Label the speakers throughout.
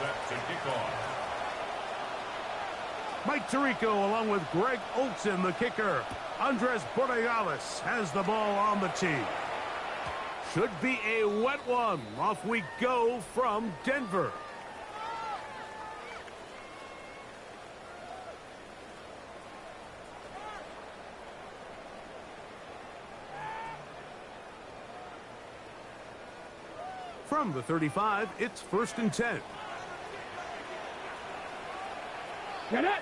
Speaker 1: set to kick off.
Speaker 2: Mike Tirico along with Greg Olson, the kicker. Andres Borregales has the ball on the tee. Should be a wet one. Off we go from Denver. From the 35, it's 1st and 10.
Speaker 3: Get it!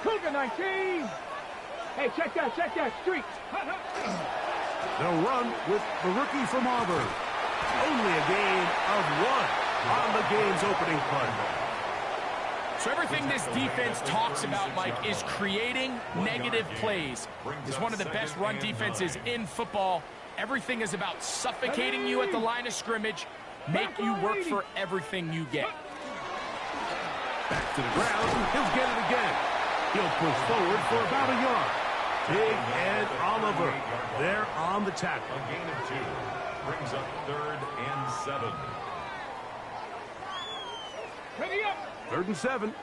Speaker 3: Cougar 19! Hey, check that streak!
Speaker 2: They'll run with the rookie from Auburn. Only a gain of 1 on the game's opening play.
Speaker 4: So everything this defense talks about, Mike, is creating negative plays. It's one of the best run defenses in football. Everything is about suffocating you at the line of scrimmage, make you work for everything you get.
Speaker 2: Back to the ground, he'll get it again. He'll push forward for about a yard. Big Ed Oliver, there on the tackle.
Speaker 1: A gain of 2 brings up 3rd and 7.
Speaker 3: Ready up!
Speaker 2: 3rd and 7.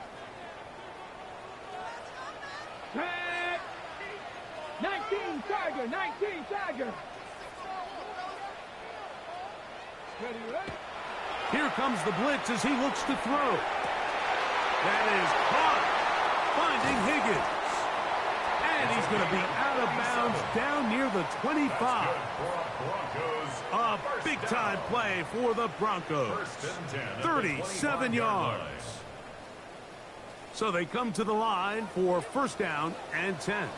Speaker 3: 19 Tiger, 19 Tiger. Ready?
Speaker 2: Here comes the blitz as he looks to throw. That is caught, finding Higgins. And he's going to be out of bounds down near the 25. A big-time play for the Broncos. 37 yards. So they come to the line for 1st down and 10.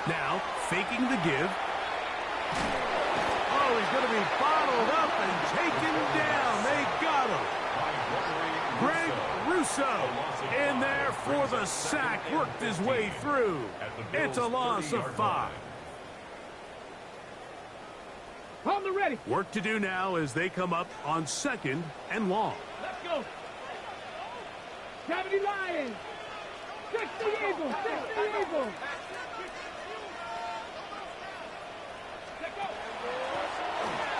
Speaker 2: Now, faking the give. Oh, he's going to be bottled up and taken down. They got him. Greg Russo in there for the sack. Worked his way through. It's a loss of 5.
Speaker 3: On the ready.
Speaker 2: Work to do now as they come up on 2nd and long.
Speaker 3: Let's go. 70 Lions. 60 Eagles. 60 Eagles.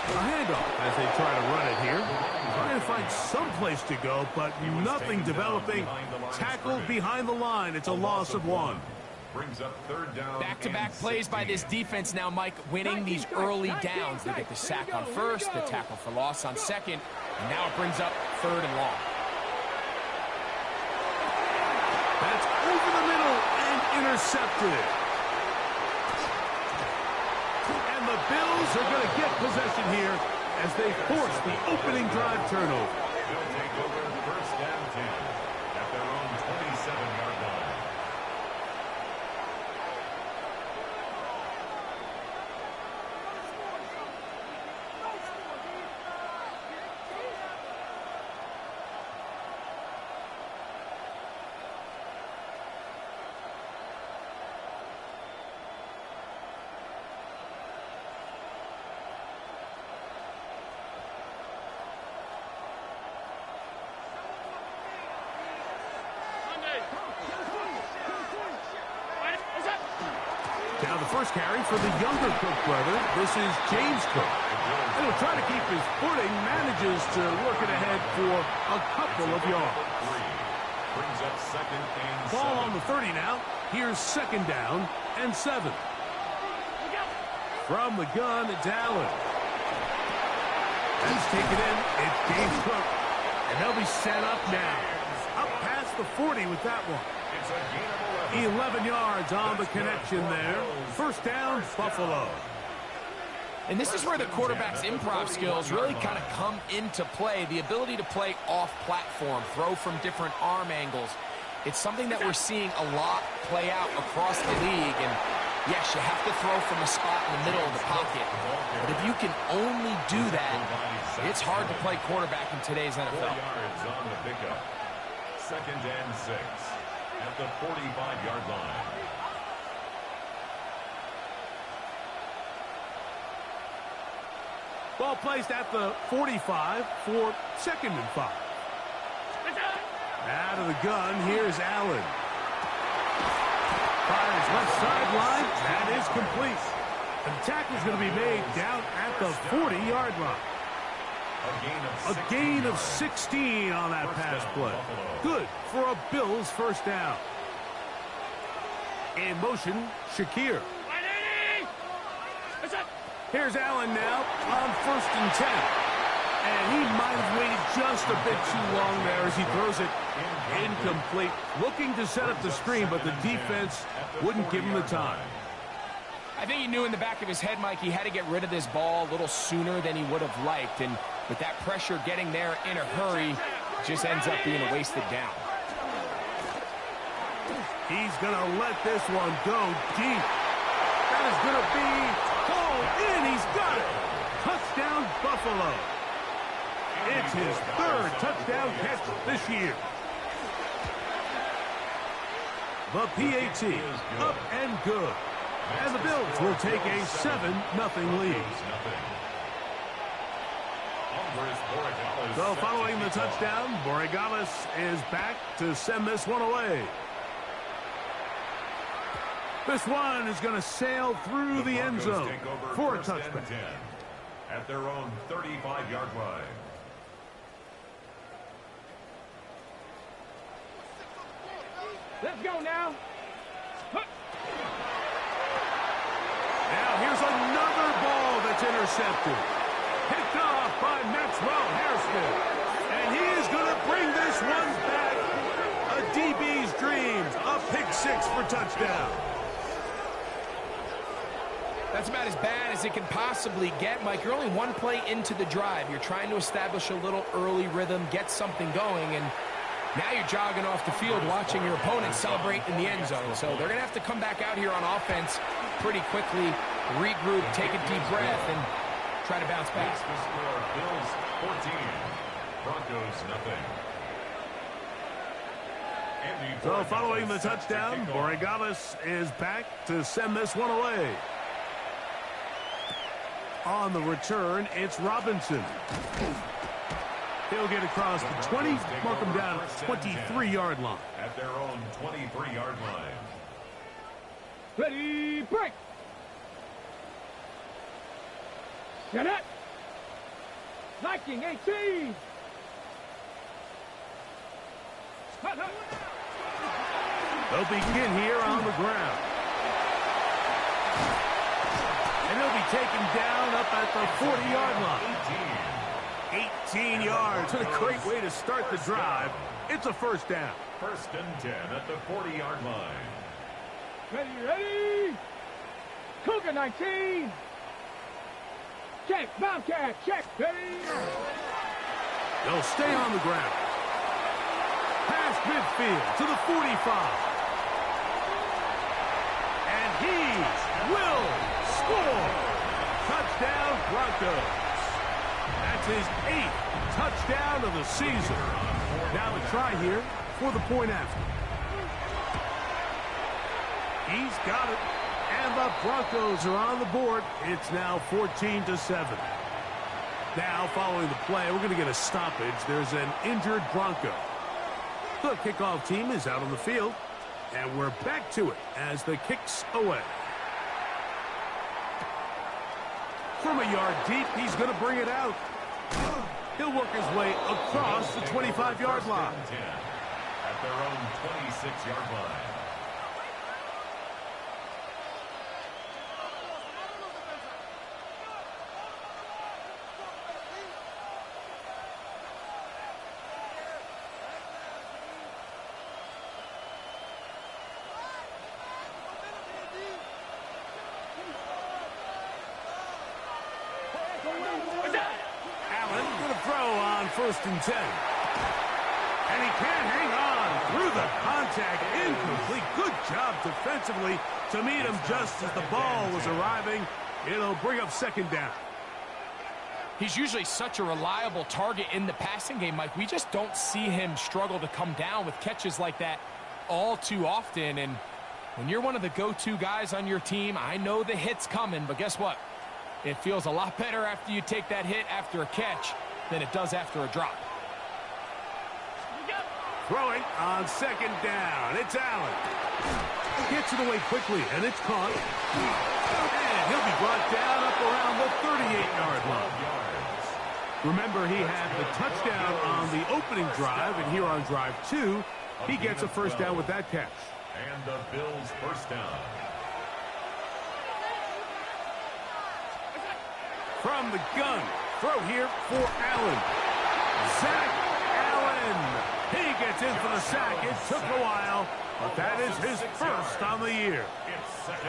Speaker 2: A handoff as they try to run it here. Trying to find some place to go, but nothing developing. Tackled behind the line. It's a loss of 1.
Speaker 1: Brings up 3rd down.
Speaker 4: Back-to-back plays by this defense now, Mike, winning these early downs. They get the sack on 1st, the tackle for loss on 2nd, and now it brings up 3rd and long.
Speaker 2: That's over the middle and intercepted. And the Bills are going to get possession here as they force the opening drive turnover.
Speaker 1: They'll take over 1st and 10 at their own 27-yard line.
Speaker 2: Now the first carry for the younger Cook brother. This is James Cook. And he'll try to keep his footing. Manages to work it ahead for a couple of yards.
Speaker 1: Brings up 2nd and 7.
Speaker 2: Ball on the 30 now. Here's 2nd down and 7. From the gun, it's Allen. That's taken in. It's James Cook. And they'll be set up now. Up past the 40 with that one.
Speaker 1: It's a gain of
Speaker 2: 11 yards on the connection there. 1st down, Buffalo.
Speaker 4: And this is where the quarterback's improv skills really kind of come into play. The ability to play off-platform, throw from different arm angles. It's something that we're seeing a lot play out across the league. And yes, you have to throw from a spot in the middle of the pocket. But if you can only do that, it's hard to play quarterback in today's NFL.
Speaker 1: 4 yards on the pickup. 2nd and 6 at the 45-yard line.
Speaker 2: Ball placed at the 45 for 2nd and 5. Out of the gun, here's Allen. Fires left sideline. That is complete. An tackle is going to be made down at the 40-yard line. A gain of 16 on that pass play. Good for a Bills first down. In motion, Shakir. Here's Allen now on 1st and 10. And he might have waited just a bit too long there as he throws it incomplete. Looking to set up the screen, but the defense wouldn't give him the time.
Speaker 4: I think he knew in the back of his head, Mike, he had to get rid of this ball a little sooner than he would have liked. And with that pressure getting there in a hurry, it just ends up being a wasted down.
Speaker 2: He's going to let this one go deep. That is going to be hauled in. He's got it. Touchdown, Buffalo. It's his 3rd touchdown catch this year. The PAT up and good. And the Bills will take a 7-0 lead. So following the touchdown, Borregales is back to send this one away. This one is going to sail through the end zone for a touchback.
Speaker 1: At their own 35-yard line.
Speaker 3: Let's go now.
Speaker 2: Now here's another ball that's intercepted. Picked off by Maxwell Hairston. And he is going to bring this one back. A DB's dreams. A pick-6 for touchdown.
Speaker 4: That's about as bad as it can possibly get, Mike. You're only one play into the drive. You're trying to establish a little early rhythm, get something going, and now you're jogging off the field watching your opponent celebrate in the end zone. So they're going to have to come back out here on offense pretty quickly, regroup, take a deep breath, and try to bounce back.
Speaker 1: The score, Bills 14, Broncos nothing.
Speaker 2: So following the touchdown, Borregales is back to send this one away. On the return, it's Robinson. He'll get across the 20, mark him down at the 23-yard line.
Speaker 1: At their own 23-yard line.
Speaker 3: Ready, break. Get it. Liking 18.
Speaker 2: They'll begin here on the ground. And he'll be taken down up at the 40-yard line. 18 yards. What a great way to start the drive. It's a first down.
Speaker 1: 1st and 10 at the 40-yard line.
Speaker 3: Ready. Cougar 19. Check, Bobcat, check, ready.
Speaker 2: They'll stay on the ground. Past midfield to the 45. And he will score. Touchdown, Broncos. That's his 8th touchdown of the season. Now the try here for the point after. He's got it. And the Broncos are on the board. It's now 14-7. Now, following the play, we're going to get a stoppage. There's an injured Bronco. The kickoff team is out on the field. And we're back to it as the kick's away. From a yard deep, he's going to bring it out. He'll work his way across the 25-yard line.
Speaker 1: At their own 26-yard line.
Speaker 2: Allen going to throw on 1st and 10. And he can't hang on through the contact. Incomplete. Good job defensively to meet him just as the ball was arriving. It'll bring up 2nd down.
Speaker 4: He's usually such a reliable target in the passing game, Mike. We just don't see him struggle to come down with catches like that all too often. And when you're one of the go-to guys on your team, I know the hit's coming, but guess what? It feels a lot better after you take that hit after a catch than it does after a drop.
Speaker 2: Throwing on 2nd down. It's Allen. Gets it away quickly, and it's caught. And he'll be brought down up around the 38-yard line. Remember, he had the touchdown on the opening drive, and here on drive 2, he gets a first down with that catch.
Speaker 1: And the Bills' first down.
Speaker 2: From the gun, throw here for Allen. Zach Allen. He gets in for the sack. It took a while, but that is his first on the year.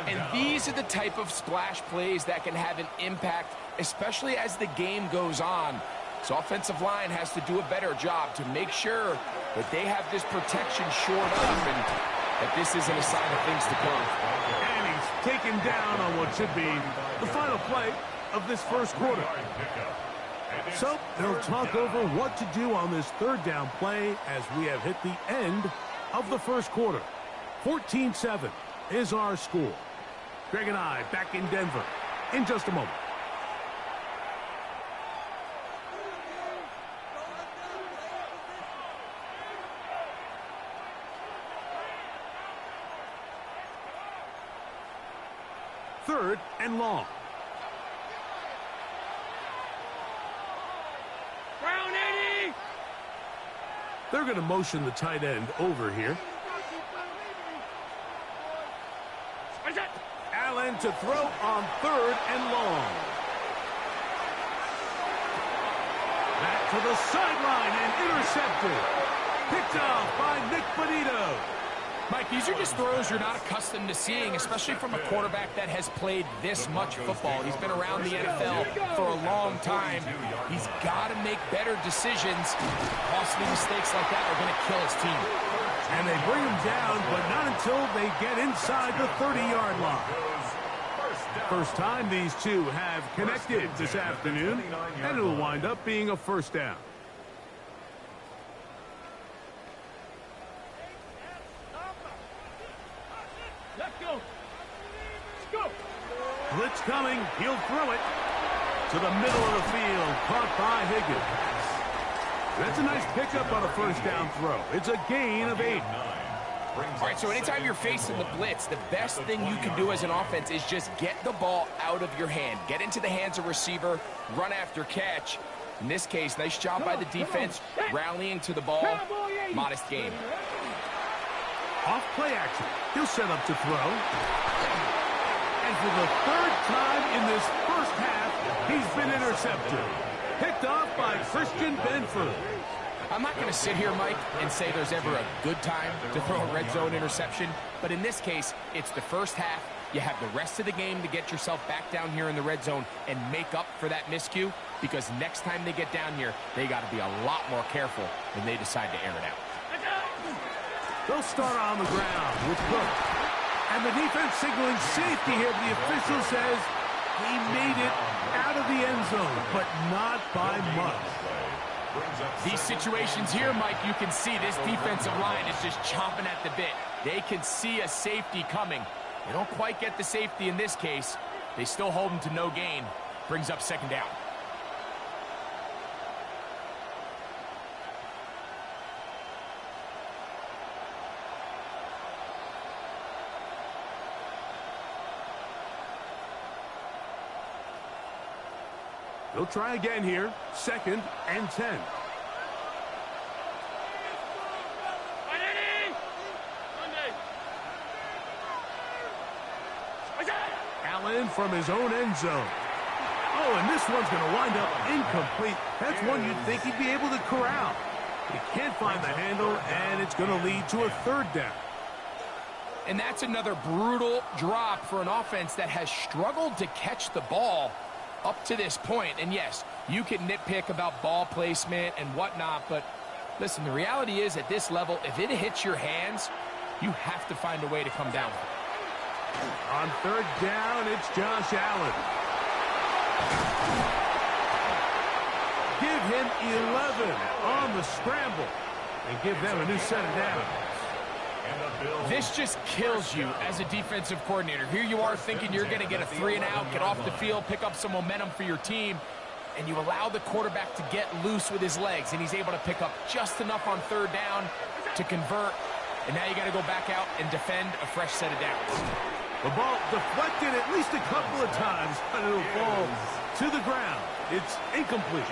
Speaker 4: And these are the type of splash plays that can have an impact, especially as the game goes on. So offensive line has to do a better job to make sure that they have this protection shored up and that this isn't a sign of things to come.
Speaker 2: And he's taken down on what should be the final play of this first quarter. So they'll talk over what to do on this third down play as we have hit the end of the first quarter. 14-7 is our score. Greg and I back in Denver in just a moment. Third and long.
Speaker 3: Brown 80!
Speaker 2: They're going to motion the tight end over here. Allen to throw on third and long. Back to the sideline and intercepted. Picked off by Nick Bonito.
Speaker 4: Mike, these are just throws you're not accustomed to seeing, especially from a quarterback that has played this much football. He's been around the NFL for a long time. He's got to make better decisions. Costly mistakes like that are going to kill his team.
Speaker 2: And they bring him down, but not until they get inside the 30-yard line. First time these two have connected this afternoon, and it'll wind up being a first down.
Speaker 3: Let's go. Let's go.
Speaker 2: Blitz coming. He'll throw it to the middle of the field. Caught by Higgins. That's a nice pickup on a first down throw. It's a gain of 8.
Speaker 4: All right, so anytime you're facing the blitz, the best thing you can do as an offense is just get the ball out of your hand. Get into the hands of receiver, run after catch. In this case, nice job by the defense, rallying to the ball. Modest game.
Speaker 2: Off play action. He'll set up to throw. And for the third time in this first half, he's been intercepted. Picked off by Christian Benford.
Speaker 4: I'm not going to sit here, Mike, and say there's ever a good time to throw a red zone interception. But in this case, it's the first half. You have the rest of the game to get yourself back down here in the red zone and make up for that miscue. Because next time they get down here, they got to be a lot more careful when they decide to air it out.
Speaker 2: They'll start on the ground with Cook. And the defense signaling safety here. The official says he made it out of the end zone, but not by much.
Speaker 4: These situations here, Mike, you can see this defensive line is just chomping at the bit. They can see a safety coming. They don't quite get the safety in this case. They still hold him to no gain. Brings up second down.
Speaker 2: They'll try again here. 2nd and 10. Allen from his own end zone. Oh, and this one's going to wind up incomplete. That's one you'd think he'd be able to corral. He can't find the handle, and it's going to lead to a third down.
Speaker 4: And that's another brutal drop for an offense that has struggled to catch the ball up to this point. And yes, you can nitpick about ball placement and whatnot, but listen, the reality is at this level, if it hits your hands, you have to find a way to come down with it.
Speaker 2: On third down, it's Josh Allen. Give him 11 on the scramble and give them a new set of downs.
Speaker 4: This just kills you as a defensive coordinator. Here you are thinking you're going to get a 3-and-out, get off the field, pick up some momentum for your team, and you allow the quarterback to get loose with his legs, and he's able to pick up just enough on third down to convert, and now you got to go back out and defend a fresh set of downs.
Speaker 2: The ball deflected at least a couple of times, but it'll fall to the ground. It's incomplete.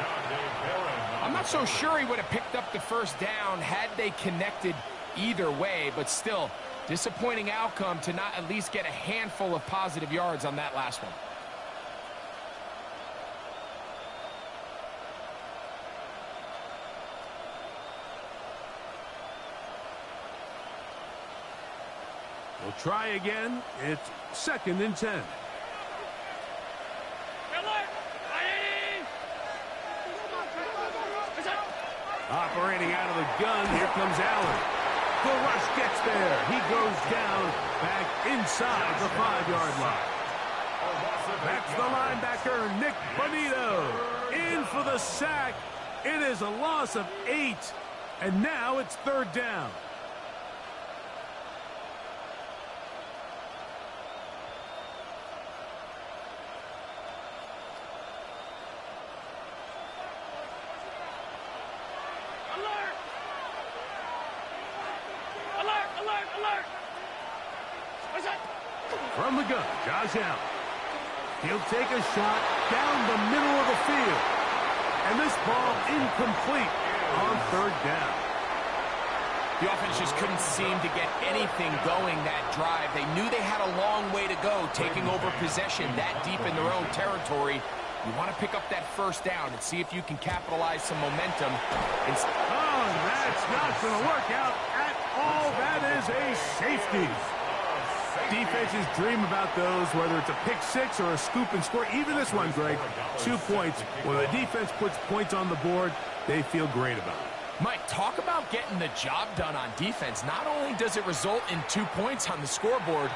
Speaker 4: I'm not so sure he would have picked up the first down had they connected either way, but still, disappointing outcome to not at least get a handful of positive yards on that last one.
Speaker 2: We'll try again. It's 2nd and 10. Operating out of the gun, here comes Allen. The rush gets there. He goes down back inside the 5-yard line. That's the linebacker, Nick Bonito, in for the sack. It is a loss of 8, and now it's 3rd down. From the gun, Josh Allen. He'll take a shot down the middle of the field. And this ball incomplete on 3rd down.
Speaker 4: The offense just couldn't seem to get anything going that drive. They knew they had a long way to go, taking over possession that deep in their own territory. You want to pick up that first down and see if you can capitalize some momentum.
Speaker 2: Oh, that's not going to work out at all. That is a safety. Defenses dream about those, whether it's a pick 6 or a scoop and score. Even this one, Greg, 2 points. When the defense puts points on the board, they feel great about it.
Speaker 4: Mike, talk about getting the job done on defense. Not only does it result in 2 points on the scoreboard,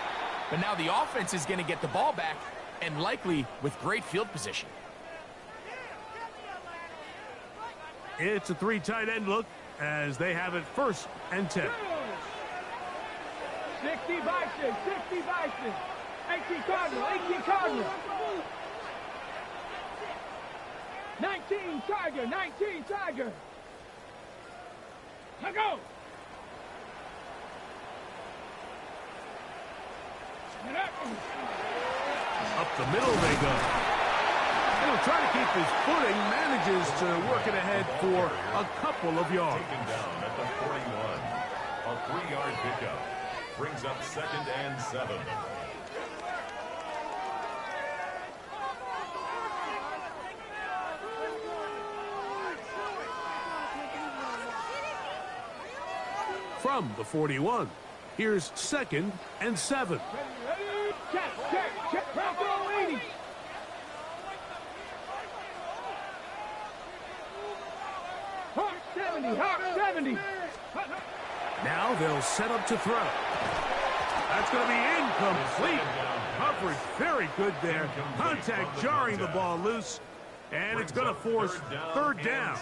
Speaker 4: but now the offense is going to get the ball back, and likely with great field position.
Speaker 2: It's a 3 tight end look as they have it 1st and 10.
Speaker 3: 60 Bison, 60 Bison. 18 Cardinal, 18 Cardinal. 19 Tiger, 19 Tiger. Now go.
Speaker 2: Up the middle they go. He'll try to keep his footing, manages to work it ahead for a couple of yards.
Speaker 1: Taken down at the 41. A 3-yard pickup. Brings up 2nd and 7.
Speaker 2: From the 41, here's 2nd and 7.
Speaker 3: Check, Bravo 80. Hawk 70, Hawk 70.
Speaker 2: Now they'll set up to throw. That's going to be incomplete. Coverage very good there. Contact jarring the ball loose. And it's going to force 3rd down.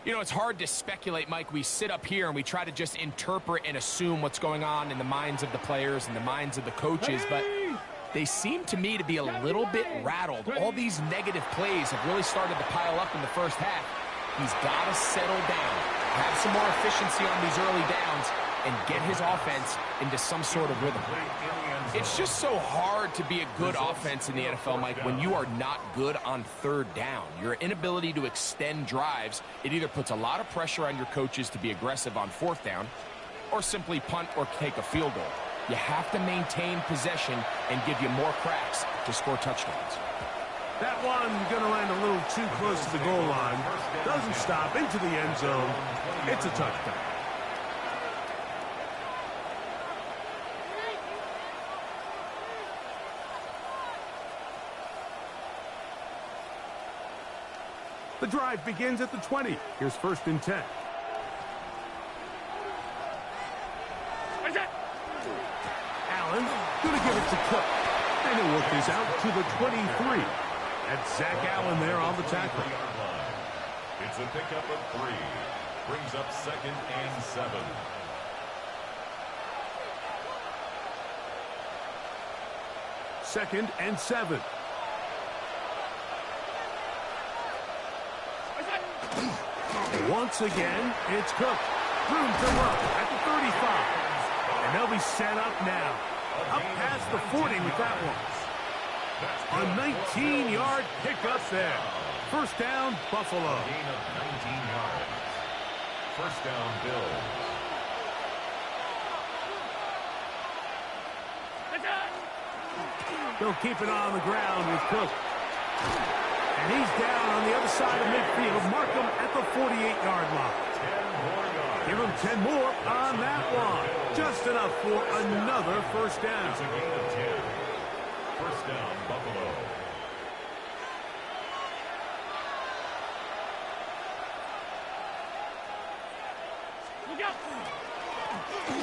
Speaker 4: You know, it's hard to speculate, Mike. We sit up here and we try to just interpret and assume what's going on in the minds of the players and the minds of the coaches, but they seem to me to be a little bit rattled. All these negative plays have really started to pile up in the first half. He's got to settle down, have some more efficiency on these early downs, and get his offense into some sort of rhythm. It's just so hard to be a good offense in the NFL, Mike, when you are not good on 3rd down. Your inability to extend drives, it either puts a lot of pressure on your coaches to be aggressive on 4th down or simply punt or take a field goal. You have to maintain possession and give you more cracks to score touchdowns.
Speaker 2: That one going to land a little too close to the goal line. Doesn't stop into the end zone. It's a touchdown. The drive begins at the 20. Here's 1st and 10. Allen going to give it to Cook. And he'll work this out to the 23. That's Zach Allen there on the tackle.
Speaker 1: It's a pickup of 3. Brings up 2nd and 7.
Speaker 2: Second and 7. Once again, it's Cook. Room to run at the 35. And they'll be set up now. Up past the 40 with that one. A 19-yard pickup there. First down, Buffalo.
Speaker 1: Gain of 19 yards. First down, Bills.
Speaker 2: They'll keep it on the ground with Cook. And he's down on the other side of midfield. Mark him at the 48-yard line.
Speaker 1: 10 more yards.
Speaker 2: Give him 10 more on that one. Just enough for another first down.
Speaker 1: It's a gain of 10. First down, Buffalo.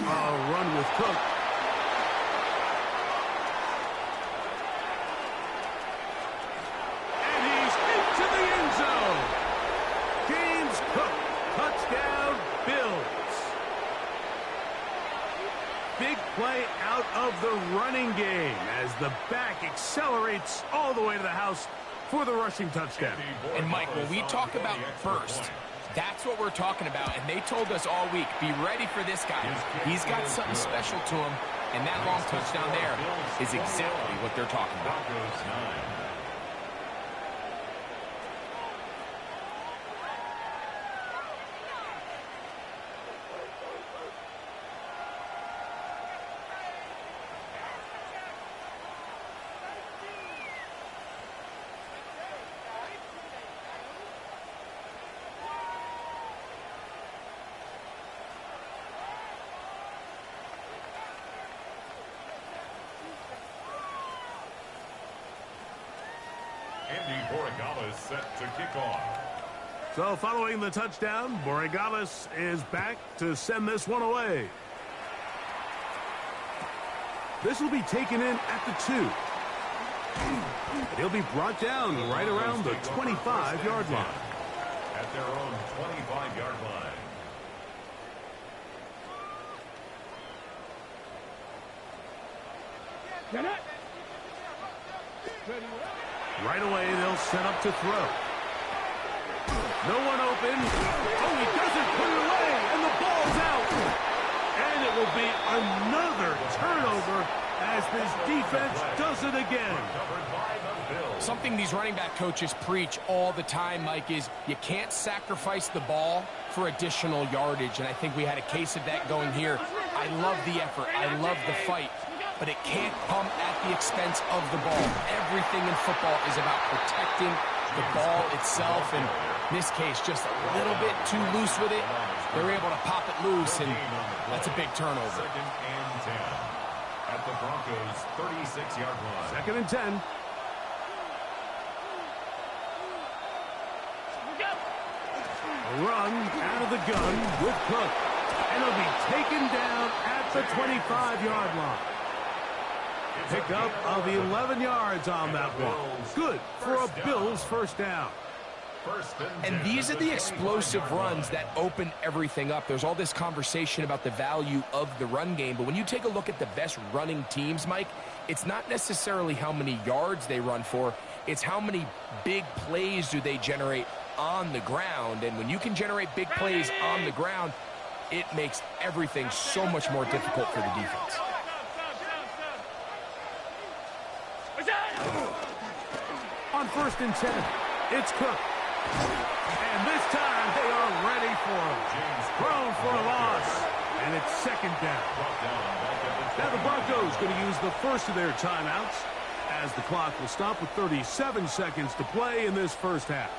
Speaker 2: A run with Cook. And he's into the end zone. James Cook, touchdown, Bills. Big play out of the running game as the back accelerates all the way to the house for the rushing touchdown.
Speaker 4: And Mike, when we talk about burst, that's what we're talking about, and they told us all week, be ready for this guy. He's got something special to him, and that long touchdown there is exactly what they're talking about.
Speaker 1: Set to kick off.
Speaker 2: So following the touchdown, Borregales is back to send this one away. This will be taken in at the 2. And he'll be brought down right around the 25-yard line.
Speaker 1: At their own 25-yard line.
Speaker 3: Get it.
Speaker 2: Right away, they'll set up to throw. No one open. Oh, he doesn't put it away, and the ball's out. And it will be another turnover as this defense does it again.
Speaker 4: Something these running back coaches preach all the time, Mike, is you can't sacrifice the ball for additional yardage, and I think we had a case of that going here. I love the effort. I love the fight. But it can't come at the expense of the ball. Everything in football is about protecting the ball itself, and in this case, just a little bit too loose with it. They were able to pop it loose, and that's a big turnover.
Speaker 1: Second and 10 at the Broncos' 36-yard line.
Speaker 2: Second and 10. A run out of the gun with Cook, and he'll be taken down at the 25-yard line. Pickup of 11 yards on that one. Good for a Bills first down.
Speaker 4: And these are the explosive runs that open everything up. There's all this conversation about the value of the run game, but when you take a look at the best running teams, Mike, it's not necessarily how many yards they run for, it's how many big plays do they generate on the ground. And when you can generate big plays on the ground, it makes everything so much more difficult for the defense.
Speaker 2: On first and 10, it's Cook. And this time they are ready for him. Thrown for a loss. And it's second down. Now the Broncos going to use the first of their timeouts as the clock will stop with 37 seconds to play in this first half.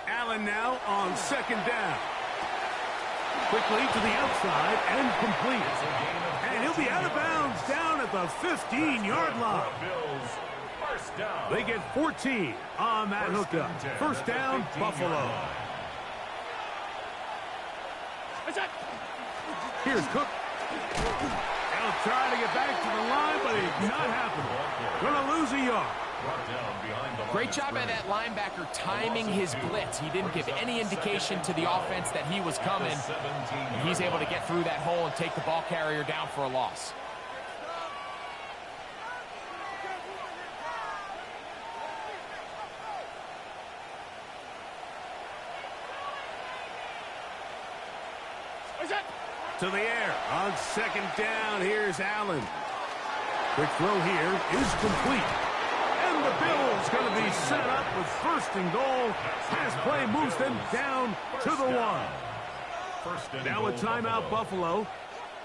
Speaker 2: Allen now on second down. Quickly to the outside and complete. And he'll be out of bounds down at the 15-yard line. They get 14 on that hookup. First down, Buffalo. Here's Cook. He'll try to get back to the line, but it's not happening. Gonna lose a yard.
Speaker 4: Great job by that linebacker timing his blitz. He didn't give any indication to the offense that he was coming. And he's able to get through that hole and take the ball carrier down for a loss.
Speaker 2: To the air on second down. Here's Allen. Quick throw here is complete. And the Bills going to be set up with first and goal. Pass play moves them down to the 1. Now a timeout, Buffalo.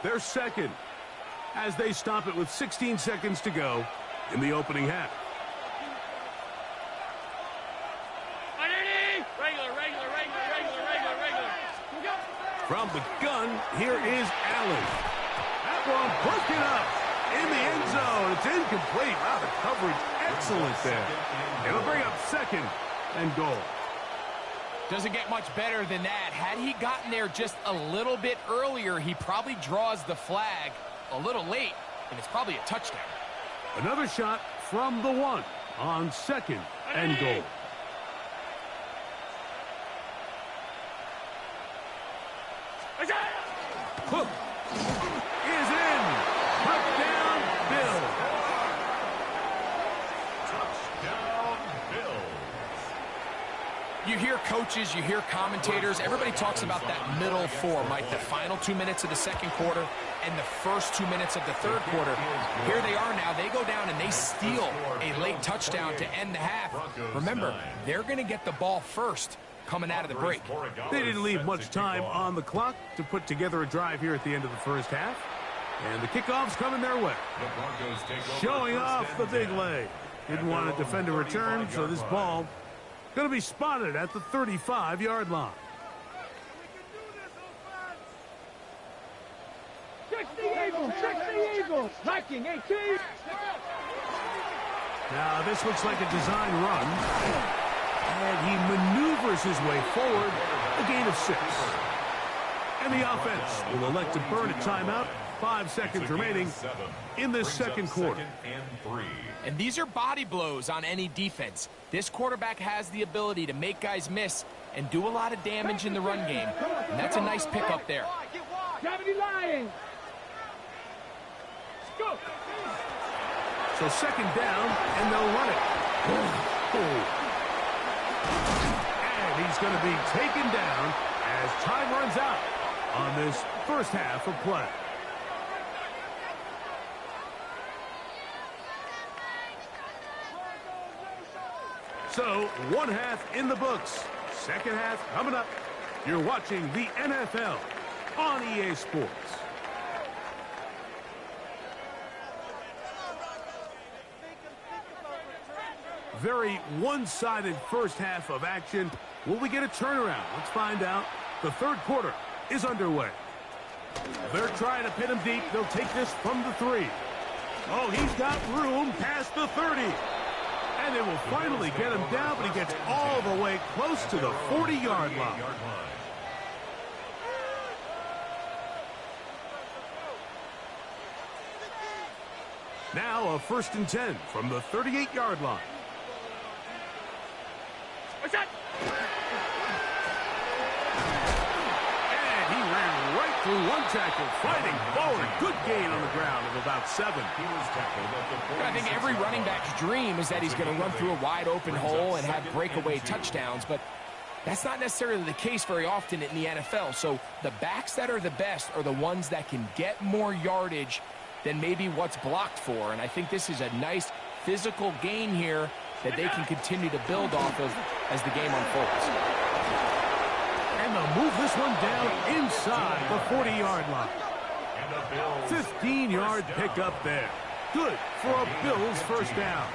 Speaker 2: They're second as they stop it with 16 seconds to go in the opening half. From the gun, here is Allen. That one broken up in the end zone. It's incomplete. Wow, the coverage excellent there. It'll bring up second and goal.
Speaker 4: Doesn't get much better than that. Had he gotten there just a little bit earlier, he probably draws the flag a little late, and it's probably a touchdown.
Speaker 2: Another shot from the 1 on second and goal. Cook is in. Touchdown, Bill.
Speaker 1: Touchdown, Bills.
Speaker 4: You hear coaches, you hear commentators, everybody talks about that middle 4, Mike, the final 2 minutes of the second quarter and the first 2 minutes of the third quarter. Here they are now. They go down and they steal a late touchdown to end the half. Remember, they're going to get the ball first coming out of the break.
Speaker 2: They didn't leave much time on the clock to put together a drive here at the end of the first half. And the kickoff's coming their way. Showing off the big leg. Didn't want to defend a return, so this ball going to be spotted at the 35-yard line.
Speaker 3: Check the Eagles! Check the Eagles! Liking 18!
Speaker 2: Now, this looks like a design run. And he maneuvers his way forward, a gain of 6. And the offense will elect to burn a timeout. 5 seconds remaining in this second quarter.
Speaker 4: And these are body blows on any defense. This quarterback has the ability to make guys miss and do a lot of damage in the run game. And that's a nice pickup there.
Speaker 3: Gravity Lions! Go!
Speaker 2: So second down, and they'll run it. And he's going to be taken down as time runs out on this first half of play. So, one half in the books. Second half coming up. You're watching the NFL on EA Sports. Very one-sided first half of action. Will we get a turnaround? Let's find out. The third quarter is underway. They're trying to pin him deep. They'll take this from the 3. Oh, he's got room past the 30. And they will finally get him down, but he gets all the way close to the 40-yard line. Now a 1st and 10 from the 38-yard line. And he ran right through one tackle, fighting forward. Good gain on the ground of about 7.
Speaker 4: I think every running back's dream is that he's going to run through a wide open hole and have breakaway touchdowns, but that's not necessarily the case very often in the NFL. So the backs that are the best are the ones that can get more yardage than maybe what's blocked for. And I think this is a nice physical gain here that they can continue to build off of as the game unfolds.
Speaker 2: And they'll move this one down inside the 40-yard line. 15-yard pickup there. Good for a Bills first down.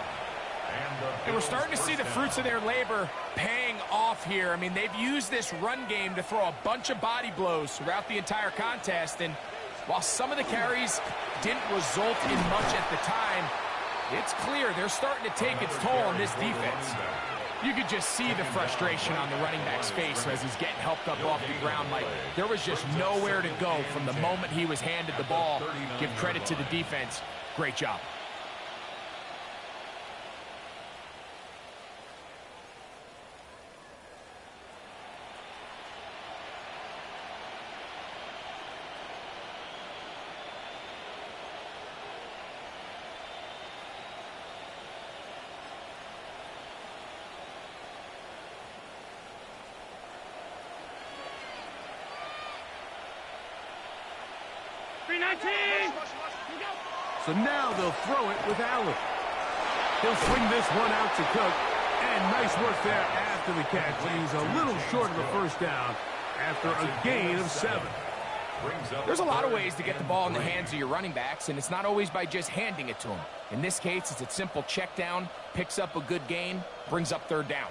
Speaker 4: And we're starting to see the fruits of their labor paying off here. I mean, they've used this run game to throw a bunch of body blows throughout the entire contest. And while some of the carries didn't result in much at the time, it's clear they're starting to take its toll on this defense. You could just see the frustration on the running back's face as he's getting helped up off the ground. Like, there was just nowhere to go from the moment he was handed the ball. Give credit to the defense. Great job.
Speaker 2: So now they'll throw it with Allen. He'll swing this one out to Cook. And nice work there after the catch. He's a little short of the first down after a gain of 7.
Speaker 4: There's a lot of ways to get the ball in the hands of your running backs, and it's not always by just handing it to them. In this case, it's a simple check down, picks up a good gain, brings up 3rd down.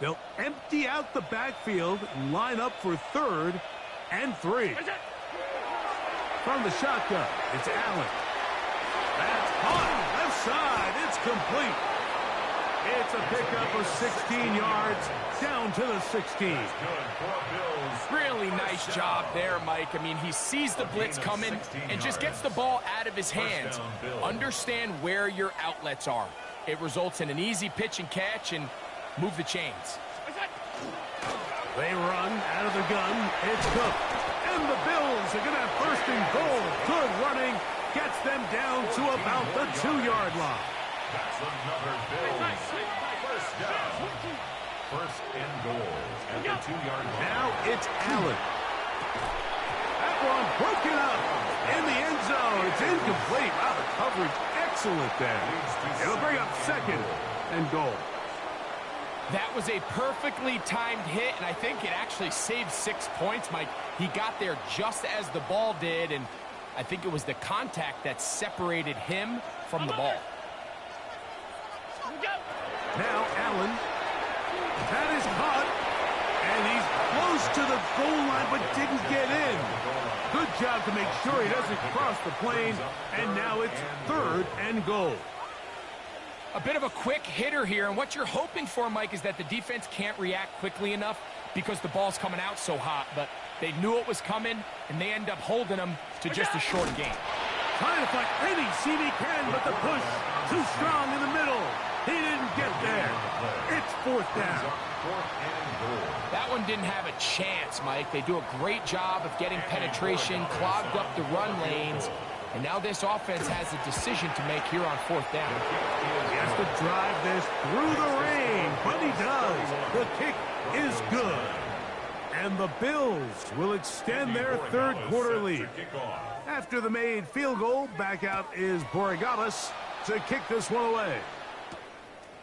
Speaker 2: They'll empty out the backfield and line up for 3rd and 3. From the shotgun, it's Allen. That's caught. Left side. It's complete. It's a pickup of 16 yards down to the 16.
Speaker 4: Really nice job there, Mike. I mean, he sees the blitz coming and just gets the ball out of his hands. Understand where your outlets are. It results in an easy pitch and catch and move the chains.
Speaker 2: They run out of the gun. It's Cook. And the Bills are going to have 1st and goal. Good running. Gets them down to about the 2-yard line.
Speaker 1: That's another Bills 1st down. 1st and goal at the 2-yard line.
Speaker 2: Now it's Allen. That one broken up in the end zone. It's incomplete. Wow, the coverage excellent there. It'll bring up 2nd and goal.
Speaker 4: That was a perfectly timed hit, and I think it actually saved 6 points, Mike. He got there just as the ball did, and I think it was the contact that separated him from the ball.
Speaker 2: Now Allen. That is caught, and he's close to the goal line, but didn't get in. Good job to make sure he doesn't cross the plane, and now it's 3rd and goal.
Speaker 4: A bit of a quick hitter here, and what you're hoping for, Mike, is that the defense can't react quickly enough because the ball's coming out so hot, but they knew it was coming, and they end up holding them to just a short gain.
Speaker 2: Trying to find any seam he can, but the push too strong in the middle. He didn't get there. It's 4th down.
Speaker 4: That one didn't have a chance, Mike. They do a great job of getting penetration, clogged up the run lanes, and now this offense has a decision to make here on 4th down.
Speaker 2: He has to drive this through the rain, but he does. The kick is good. And the Bills will extend their 3rd quarter lead. After the made field goal, back out is Borregales to kick this one away.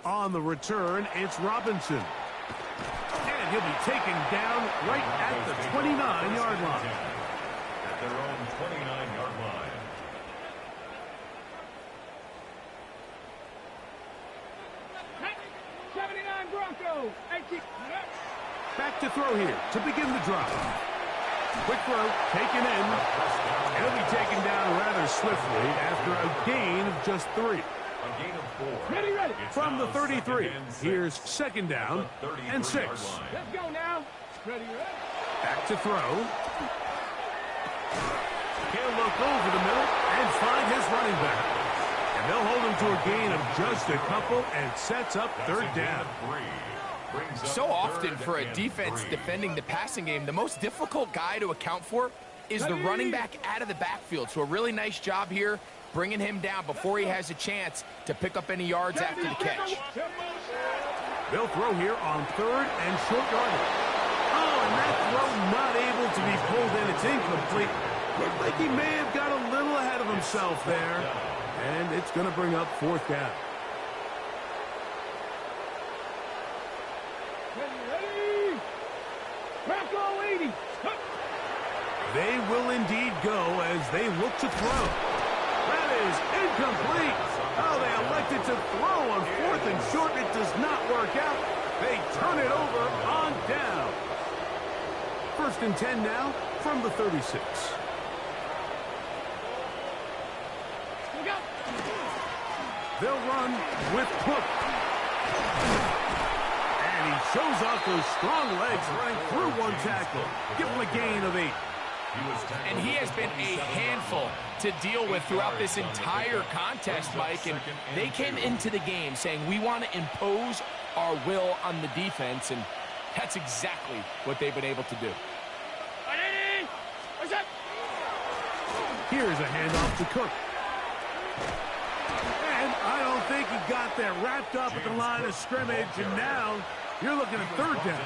Speaker 2: On the return, it's Robinson. And he'll be taken down right at the 29-yard line.
Speaker 1: At their own 29-yard line.
Speaker 2: Back to throw here to begin the drive. Quick throw, taken in. He'll be taken down rather swiftly after a gain of just 3.
Speaker 1: A gain of 4.
Speaker 3: Ready.
Speaker 2: From the 33, here's 2nd down and 6.
Speaker 3: Let's go now. Ready.
Speaker 2: Back to throw. He'll look over the middle and find his running back. And they'll hold him to a gain of just a couple and sets up 3rd down.
Speaker 4: So often for a defense defending the passing game, the most difficult guy to account for is the running back out of the backfield. So a really nice job here, bringing him down before he has a chance to pick up any yards after the catch.
Speaker 2: They'll throw here on 3rd and short yardage. Oh, and that throw not able to be pulled in. It's incomplete. Looked like he may have got a little ahead of himself there. And it's going to bring up 4th down.
Speaker 3: Ready. Back all 80.
Speaker 2: They will indeed go as they look to throw. That is incomplete. Oh, they elected to throw on 4th and short. It does not work out. They turn it over on down. First and 10 now from the 36. They'll run with Cook. And he shows off those strong legs running through one tackle. Give him a gain of 8.
Speaker 4: And he has been a handful to deal with throughout this entire contest, Mike. And they came into the game saying, we want to impose our will on the defense. And that's exactly what they've been able to do.
Speaker 2: Here's a handoff to Cook. And I don't think he got that wrapped up at the line of scrimmage. And now you're looking at third down.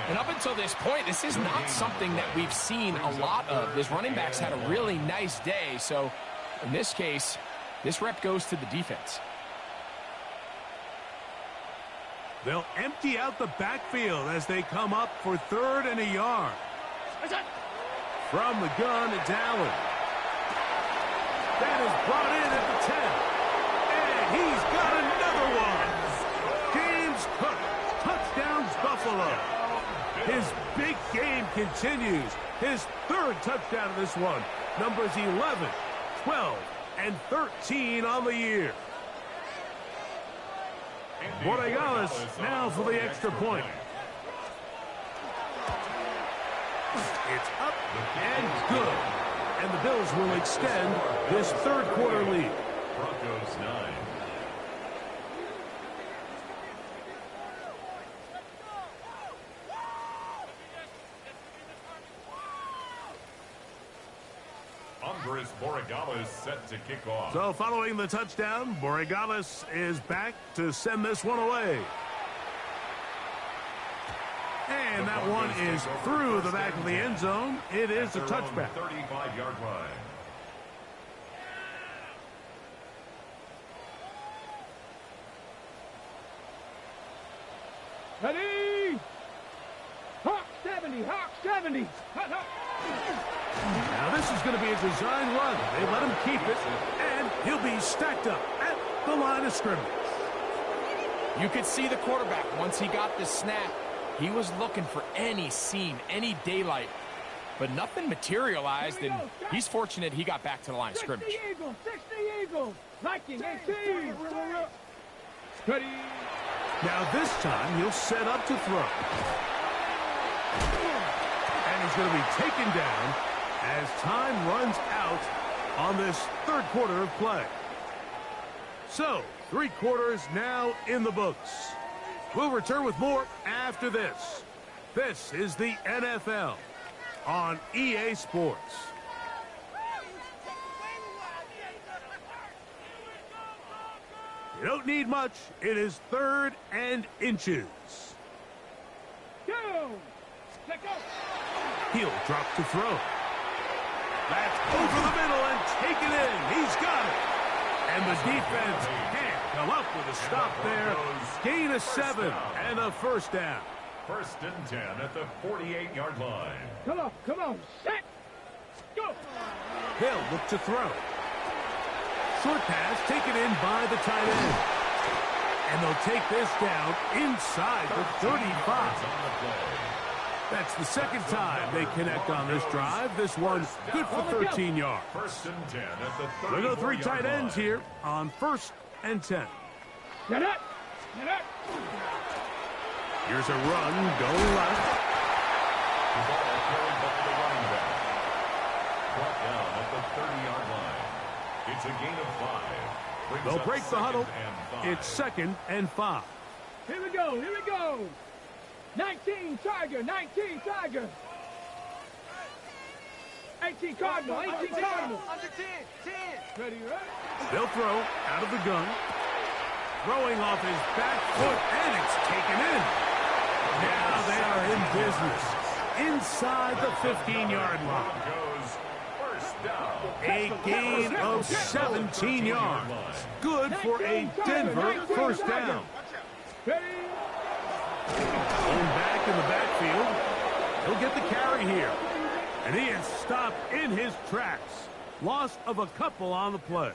Speaker 4: And up until this point, this is not something that we've seen a lot of. This running back's had a really nice day. So in this case, this rep goes to the defense.
Speaker 2: They'll empty out the backfield as they come up for 3rd and a yard. From the gun, it's Allen. That is brought in at the 10. And he's got another one. James Cook, touchdowns Buffalo. His big game continues. His 3rd touchdown of this one. Numbers 11, 12, and 13 on the year. Borregales now for the extra point. It's up and good. And the Bills will extend this 3rd quarter lead.
Speaker 1: Broncos 9. Andres Borregales set to kick off.
Speaker 2: So following the touchdown, Borregales is back to send this one away. And that one is through the back of the end zone. It is a touchback.
Speaker 1: 35-yard line.
Speaker 3: Ready? Hawk 70, Hawk 70. Hut, hut.
Speaker 2: Now this is going to be a design run. They let him keep it, and he'll be stacked up at the line of scrimmage.
Speaker 4: You could see the quarterback, once he got the snap, he was looking for any seam, any daylight, but nothing materialized, and he's fortunate he got back to the line of scrimmage.
Speaker 3: 60 Eagles, 60 Eagles. Viking 18. Ready?
Speaker 2: Now this time he'll set up to throw. And he's going to be taken down as time runs out on this 3rd quarter of play. So, 3 quarters now in the books. We'll return with more after this. This is the NFL on EA Sports. You don't need much. It is 3rd and inches.
Speaker 3: Go. Let go.
Speaker 2: He'll drop to throw. That's over the middle and taken in. He's got it. And the defense can't come up with a stop there. Gain of 7 and a first down.
Speaker 1: 1st and 10 at the 48-yard line.
Speaker 3: Come on. Set. Go.
Speaker 2: They'll look to throw. Short pass taken in by the tight end. And they'll take this down inside the 35. That's the 2nd time they connect on this drive. This one good for 13 yards.
Speaker 1: 1st and 10 at the 34-yard
Speaker 2: We'll go 3 tight ends
Speaker 1: line.
Speaker 2: here on 1st and 10.
Speaker 3: Get it. Get it.
Speaker 2: Here's a run going left.
Speaker 1: The ball carried by the running back. Brought down at the 30-yard line. It's a gain of 5. Brings
Speaker 2: They'll
Speaker 1: up
Speaker 2: break the
Speaker 1: 2nd
Speaker 2: huddle.
Speaker 1: and 5.
Speaker 2: It's 2nd and 5.
Speaker 3: Here we go. 19 Tiger, 19 Tiger. 18 Cardinal, 18 Cardinal.
Speaker 5: Under 10.
Speaker 3: Ready, right?
Speaker 2: They'll throw out of the gun. Throwing off his back foot, and it's taken in. Now they are in business. Inside the 15-yard line.
Speaker 1: Goes first down.
Speaker 2: A gain of 17 yards. Good for a Denver first down.
Speaker 3: Ready?
Speaker 2: Going back in the backfield. He'll get the carry here. And he is stopped in his tracks. Loss of a couple on the play.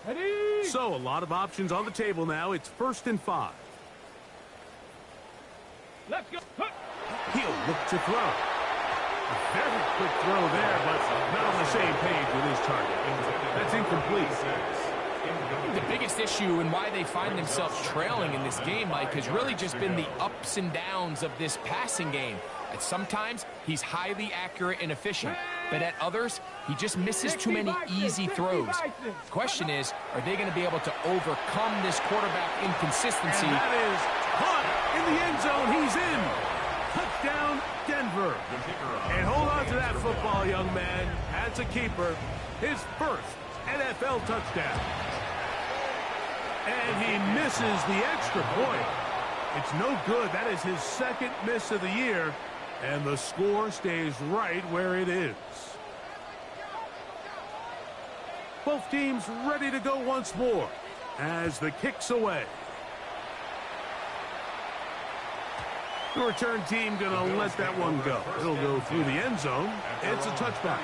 Speaker 3: Ready?
Speaker 2: So, a lot of options on the table now. It's 1st and 5.
Speaker 3: Let's go.
Speaker 2: He'll look to throw. A very quick throw there, but not on the same page with his target. That's incomplete.
Speaker 4: The biggest issue and why they find themselves trailing in this game, Mike, has really just been the ups and downs of this passing game. At sometimes, he's highly accurate and efficient, but at others, he just misses too many easy throws. The question is, are they going to be able to overcome this quarterback inconsistency?
Speaker 2: And that is caught in the end zone. He's in. Touchdown, Denver. And hold on to that football, young man. As a keeper, his first NFL touchdown. And he misses the extra point. It's no good. That is his second miss of the year. And the score stays right where it is. Both teams ready to go once more as the kick's away. The return team going to let that one go. It'll go through the end zone. It's a touchback.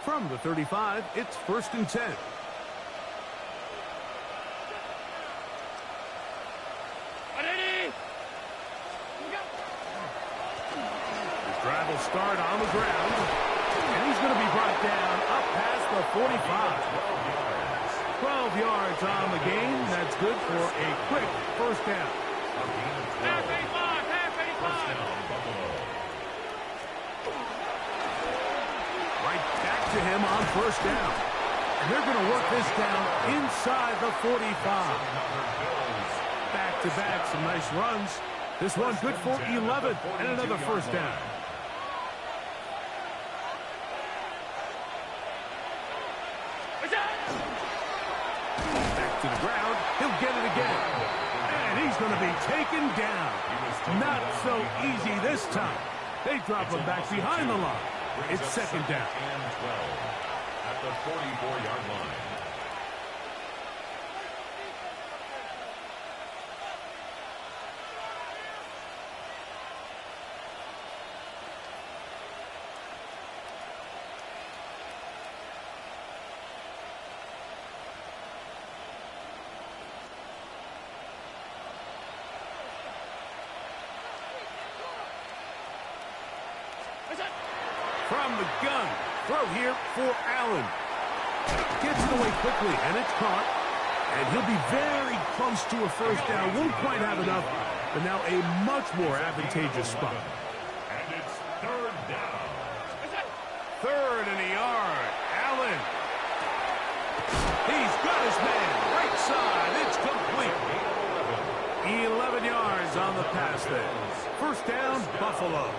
Speaker 2: From the 35, it's 1st and 10. His drive will start on the ground, and he's going to be brought down up past the 45. 12 yards on the game. That's good for a quick first down.
Speaker 3: Half 85, half 85.
Speaker 2: Right back to him on first down. And they're going to work this down inside the 45. Back-to-back, some nice runs. This one good for 11 and another first down. Back to the ground. He'll get it again. And he's going to be taken down. Not so easy this time. They drop him back behind the line. It's second down.
Speaker 1: And 12 at the 44-yard line.
Speaker 2: From the gun, throw here for Allen. Gets it away quickly, and it's caught. And he'll be very close to a first down. Won't quite have enough, but now a much more advantageous spot.
Speaker 1: And it's 3rd down.
Speaker 2: 3rd and a yard. Allen. He's got his man. Right side. It's complete. 11 yards on the pass there. First down, Buffalo.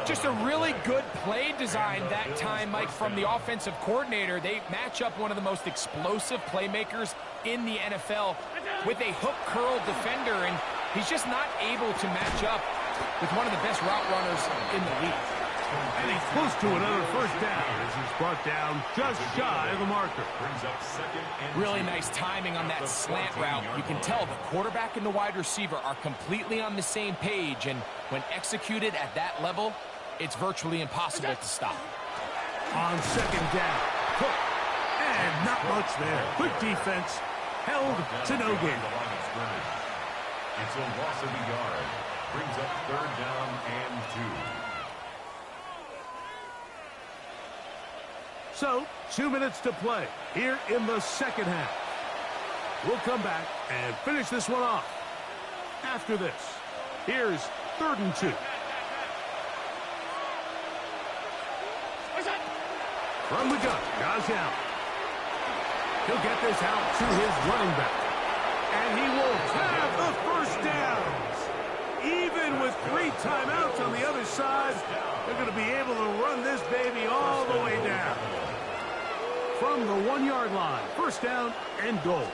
Speaker 4: Just a really good play design that time, Mike, from the offensive coordinator. They match up one of the most explosive playmakers in the NFL with a hook curl defender, and he's just not able to match up with one of the best route runners in the league.
Speaker 2: And he's close to another first down as he's brought down just shy of the marker.
Speaker 4: Really nice timing on that slant route. You can tell the quarterback and the wide receiver are completely on the same page, and when executed at that level, it's virtually impossible to stop.
Speaker 2: On second down, Cook, and not much there. Good defense, held to no gain.
Speaker 1: It's a loss of a yard. Brings up 3rd down and 2.
Speaker 2: So, 2 minutes to play here in the second half. We'll come back and finish this one off. After this, here's 3rd and 2. From the gun, Josh Allen. He'll get this out to his running back. And he will have the first downs. Even with 3 timeouts on the other side, they're going to be able to run this baby all the way down. From the 1-yard line, first down and goal.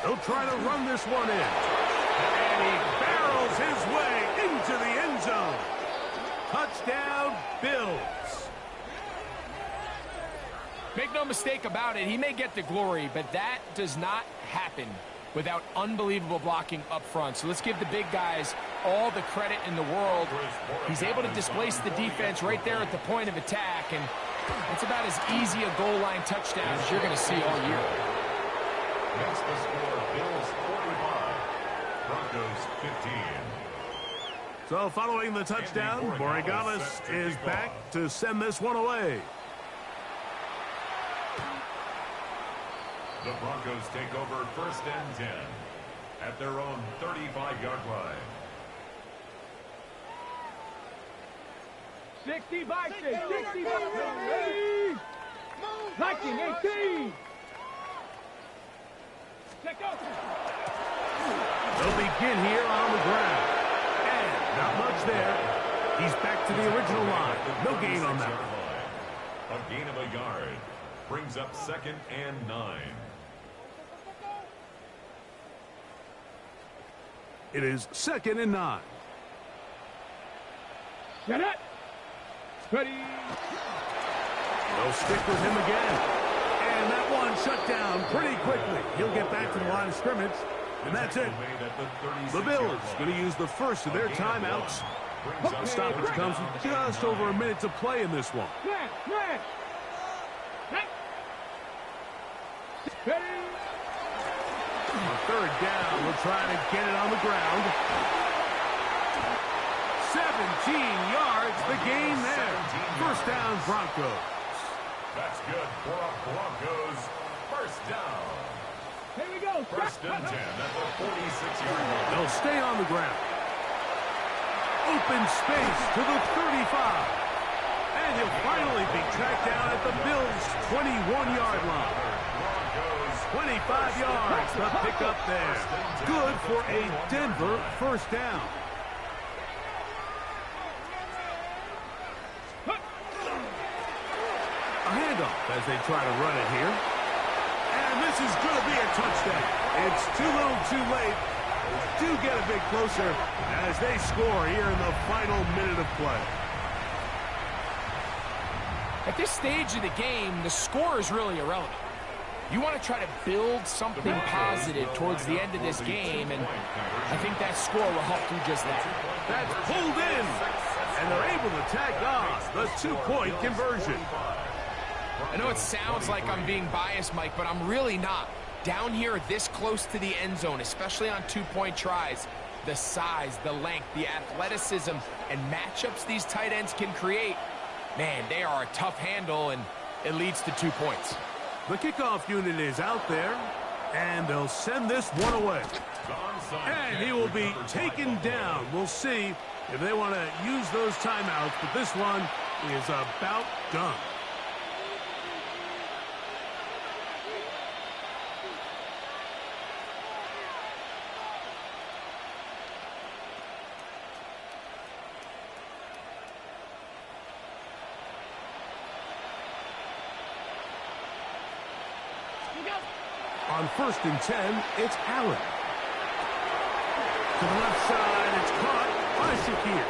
Speaker 2: They'll try to run this one in. And he barrels his way into the end zone. Touchdown, Bills.
Speaker 4: Make no mistake about it, he may get the glory, but that does not happen without unbelievable blocking up front. So let's give the big guys all the credit in the world. He's able to displace the defense right there at the point of attack, and it's about as easy a goal line touchdown as you're going to see all year.
Speaker 1: That's the score. Bills 45, Broncos 15.
Speaker 2: So following the touchdown, Borregales is back to send this one away.
Speaker 1: The Broncos take over 1st and 10 at their own 35-yard line.
Speaker 3: 60 Vikings, 60 Vikings. Viking 18. Check out.
Speaker 2: They'll begin here on the ground. And not much there. He's back to the original line. No gain on that.
Speaker 1: A gain of a yard brings up 2nd and 9.
Speaker 2: It is 2nd and 9.
Speaker 3: Get it. Ready.
Speaker 2: They'll stick with him again. And that one shut down pretty quickly. He'll get back to the line of scrimmage. And that's it. The Bills going to use the first of their timeouts. The stoppage comes with just over a minute to play in this one. On 3rd down, we'll try to get it on the ground. 17 yards, the gain there. 1st down, Broncos.
Speaker 1: That's good for a Broncos 1st down.
Speaker 3: Here we go.
Speaker 1: 1st and 10 at the 46-yard line.
Speaker 2: They'll stay on the ground. Open space to the 35. And he'll finally be tracked down at the Bills' 21-yard line. 25 yards, the pickup there. Good for a Denver 1st down. A handoff as they try to run it here. And this is going to be a touchdown. It's too little too late. Do get a bit closer as they score here in the final minute of play.
Speaker 4: At this stage of the game, the score is really irrelevant. You want to try to build something positive towards the end of this game, and I think that score will help do just that.
Speaker 2: That's pulled in, and they're able to tack on the 2-point conversion.
Speaker 4: I know it sounds like I'm being biased, Mike, but I'm really not. Down here this close to the end zone, especially on 2-point tries, the size, the length, the athleticism, and matchups these tight ends can create, man, they are a tough handle, and it leads to 2 points.
Speaker 2: The kickoff unit is out there, and they'll send this one away. And he will be taken down. We'll see if they want to use those timeouts, but this one is about done. On 1st and 10, it's Allen. To the left side, it's caught by Shakir.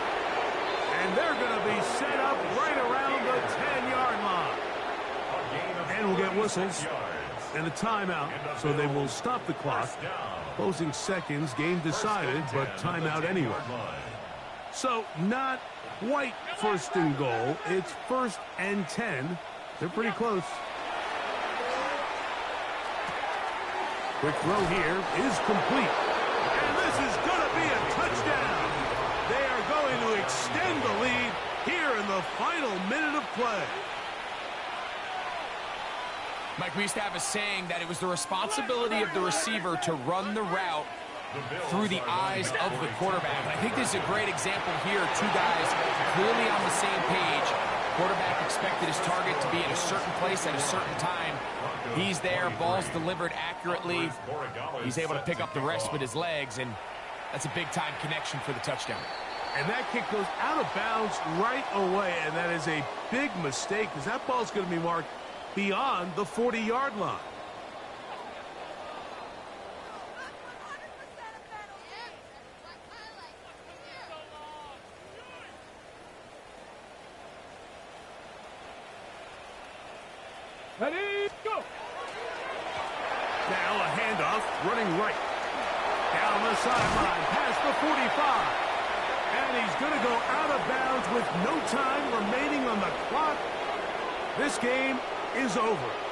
Speaker 2: And they're going to be set up right around the 10-yard line. And we'll get whistles and a timeout, so they will stop the clock. Closing seconds, game decided, but timeout anyway. So not quite 1st and goal. It's 1st and 10. They're pretty close. Quick throw here is complete. And this is going to be a touchdown. They are going to extend the lead here in the final minute of play.
Speaker 4: Mike, we used to have a saying that it was the responsibility of the receiver to run the route through the eyes of the quarterback. And I think this is a great example here. 2 guys clearly on the same page. Quarterback expected his target to be in a certain place at a certain time. He's there, ball's delivered accurately. He's able to pick up the rest with his legs, and that's a big-time connection for the touchdown.
Speaker 2: And that kick goes out of bounds right away, and that is a big mistake because that ball's going to be marked beyond the 40-yard line.
Speaker 3: Ready, go.
Speaker 2: Now a handoff running right. Down the sideline, past the 45. And he's going to go out of bounds with no time remaining on the clock. This game is over.